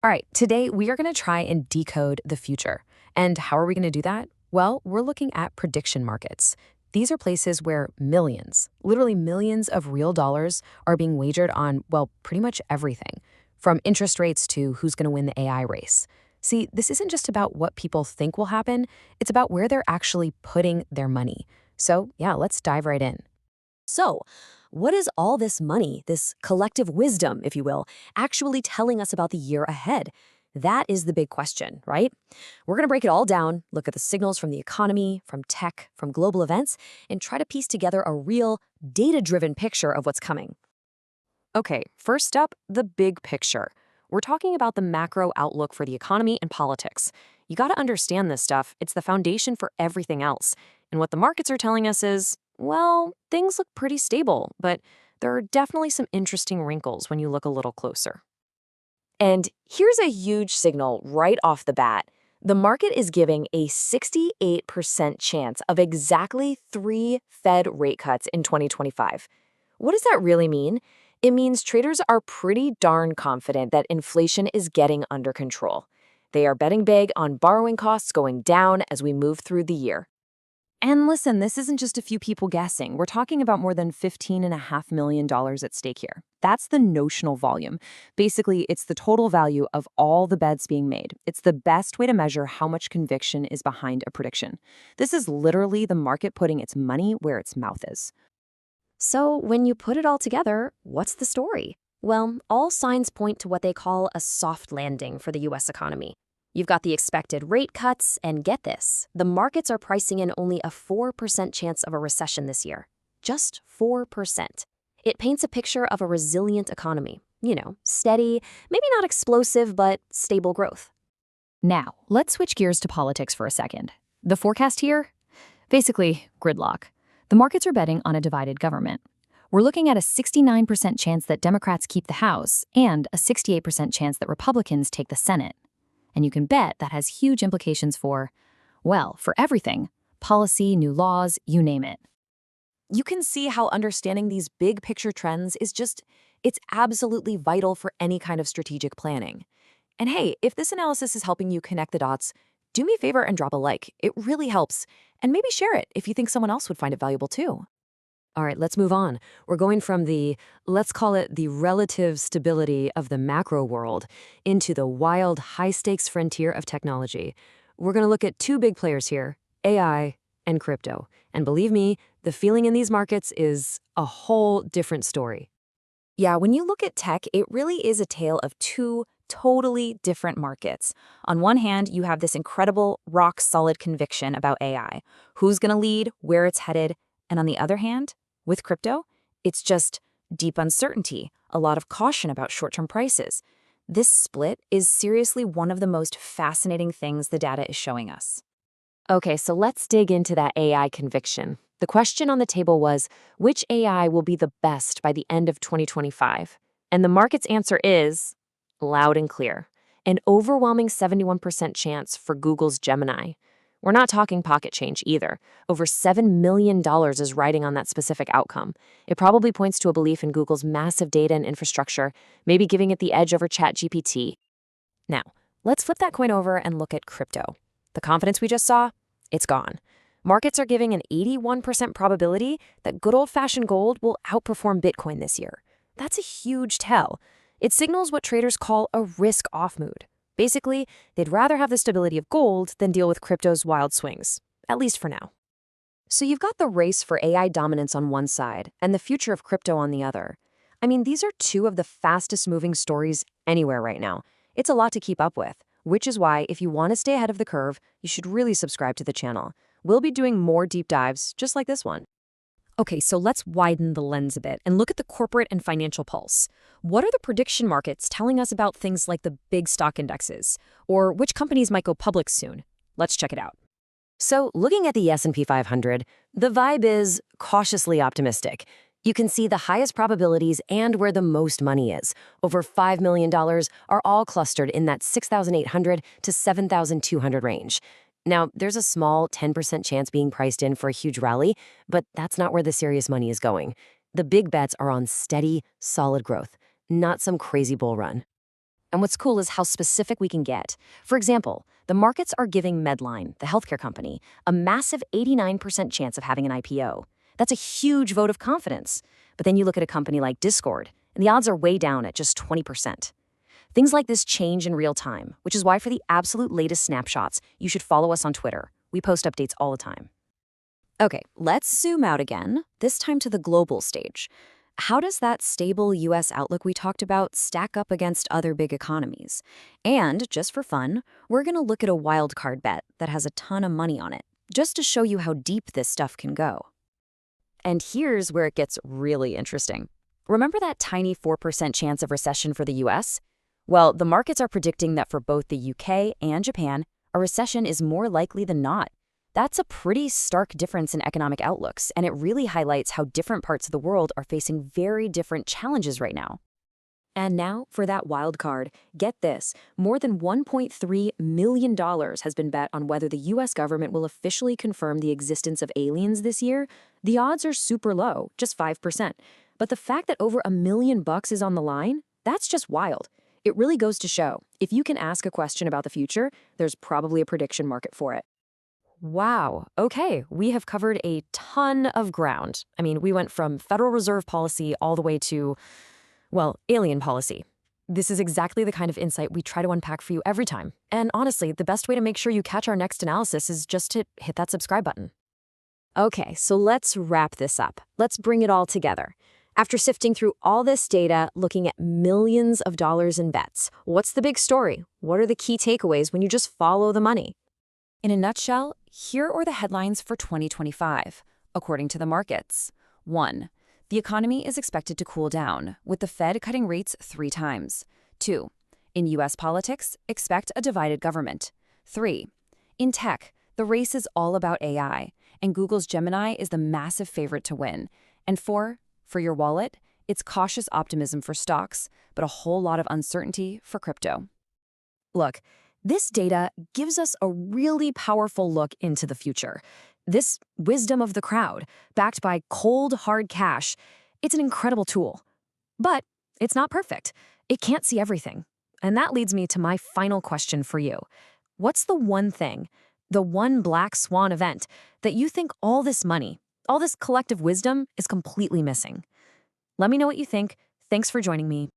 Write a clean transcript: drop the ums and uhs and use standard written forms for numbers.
All right, today we are going to try and decode the future. And how are we going to do that? Well, we're looking at prediction markets. These are places where millions, literally millions of real dollars are being wagered on, well, pretty much everything, from interest rates to who's going to win the AI race. See, this isn't just about what people think will happen, it's about where they're actually putting their money. So, yeah, let's dive right in. So, what is all this money, this collective wisdom, if you will, actually telling us about the year ahead? That is the big question, right? We're going to break it all down, look at the signals from the economy, from tech, from global events, and try to piece together a real, data-driven picture of what's coming. Okay, first up, the big picture. We're talking about the macro outlook for the economy and politics. You got to understand this stuff. It's the foundation for everything else. And what the markets are telling us is, well, things look pretty stable, but there are definitely some interesting wrinkles when you look a little closer. And here's a huge signal right off the bat. The market is giving a 68% chance of exactly 3 Fed rate cuts in 2025. What does that really mean? It means traders are pretty darn confident that inflation is getting under control. They are betting big on borrowing costs going down as we move through the year. And listen, this isn't just a few people guessing. We're talking about more than $15.5 million at stake here. That's the notional volume. Basically, it's the total value of all the bets being made. It's the best way to measure how much conviction is behind a prediction. This is literally the market putting its money where its mouth is. So, when you put it all together, what's the story? Well, all signs point to what they call a soft landing for the US economy. You've got the expected rate cuts, and get this, the markets are pricing in only a 4% chance of a recession this year. Just 4%. It paints a picture of a resilient economy. Steady, maybe not explosive, but stable growth. Now, let's switch gears to politics for a second. The forecast here? Basically, gridlock. The markets are betting on a divided government. We're looking at a 69% chance that Democrats keep the House and a 68% chance that Republicans take the Senate. And you can bet that has huge implications for, well, for everything. Policy, new laws, you name it. You can see how understanding these big picture trends it's absolutely vital for any kind of strategic planning. And hey, if this analysis is helping you connect the dots, do me a favor and drop a like. It really helps. And maybe share it if you think someone else would find it valuable too. All right, let's move on. We're going from let's call it the relative stability of the macro world into the wild, high-stakes frontier of technology. We're going to look at two big players here, AI and crypto. And believe me, the feeling in these markets is a whole different story. Yeah, when you look at tech, it really is a tale of two totally different markets. On one hand, you have this incredible, rock-solid conviction about AI. Who's going to lead, where it's headed. And on the other hand, with crypto, it's just deep uncertainty, a lot of caution about short-term prices. This split is seriously one of the most fascinating things the data is showing us. Okay, so let's dig into that AI conviction. The question on the table was, which AI will be the best by the end of 2025? And the market's answer is loud and clear. An overwhelming 71% chance for Google's Gemini. We're not talking pocket change either. Over $7 million is riding on that specific outcome. It probably points to a belief in Google's massive data and infrastructure, maybe giving it the edge over ChatGPT. Now, let's flip that coin over and look at crypto. The confidence we just saw, it's gone. Markets are giving an 81% probability that good old-fashioned gold will outperform Bitcoin this year. That's a huge tell. It signals what traders call a risk-off mood. Basically, they'd rather have the stability of gold than deal with crypto's wild swings, at least for now. So you've got the race for AI dominance on one side and the future of crypto on the other. I mean, these are two of the fastest moving stories anywhere right now. It's a lot to keep up with, which is why if you want to stay ahead of the curve, you should really subscribe to the channel. We'll be doing more deep dives just like this one. Okay, so let's widen the lens a bit and look at the corporate and financial pulse. What are the prediction markets telling us about things like the big stock indexes, or which companies might go public soon? Let's check it out. So, looking at the S&P 500, the vibe is cautiously optimistic. You can see the highest probabilities and where the most money is. Over $5 million are all clustered in that 6,800 to 7,200 range. Now, there's a small 10% chance being priced in for a huge rally, but that's not where the serious money is going. The big bets are on steady, solid growth, not some crazy bull run. And what's cool is how specific we can get. For example, the markets are giving Medline, the healthcare company, a massive 89% chance of having an IPO. That's a huge vote of confidence. But then you look at a company like Discord, and the odds are way down at just 20%. Things like this change in real time, which is why for the absolute latest snapshots, you should follow us on Twitter. We post updates all the time. Okay, let's zoom out again, this time to the global stage. How does that stable US outlook we talked about stack up against other big economies? And just for fun, we're going to look at a wildcard bet that has a ton of money on it, just to show you how deep this stuff can go. And here's where it gets really interesting. Remember that tiny 4% chance of recession for the US? Well, the markets are predicting that for both the UK and Japan, a recession is more likely than not. That's a pretty stark difference in economic outlooks, and it really highlights how different parts of the world are facing very different challenges right now. And now, for that wild card, get this, more than $1.3 million has been bet on whether the US government will officially confirm the existence of aliens this year. The odds are super low, just 5%. But the fact that over $1 million is on the line, that's just wild. It really goes to show, if you can ask a question about the future, there's probably a prediction market for it. Wow, okay, we have covered a ton of ground. I mean, we went from Federal Reserve policy all the way to, well, alien policy. This is exactly the kind of insight we try to unpack for you every time. And honestly, the best way to make sure you catch our next analysis is just to hit that subscribe button. Okay, so let's wrap this up. Let's bring it all together. After sifting through all this data, looking at millions of dollars in bets, what's the big story? What are the key takeaways when you just follow the money? In a nutshell, here are the headlines for 2025, according to the markets. 1. The economy is expected to cool down, with the Fed cutting rates 3 times. 2. In U.S. politics, expect a divided government. 3. In tech, the race is all about AI, and Google's Gemini is the massive favorite to win. And 4. For your wallet, it's cautious optimism for stocks, but a whole lot of uncertainty for crypto. Look, this data gives us a really powerful look into the future. This wisdom of the crowd, backed by cold, hard cash, it's an incredible tool. But it's not perfect. It can't see everything. And that leads me to my final question for you. What's the one thing, the one black swan event, that you think all this money, all this collective wisdom is completely missing? Let me know what you think. Thanks for joining me.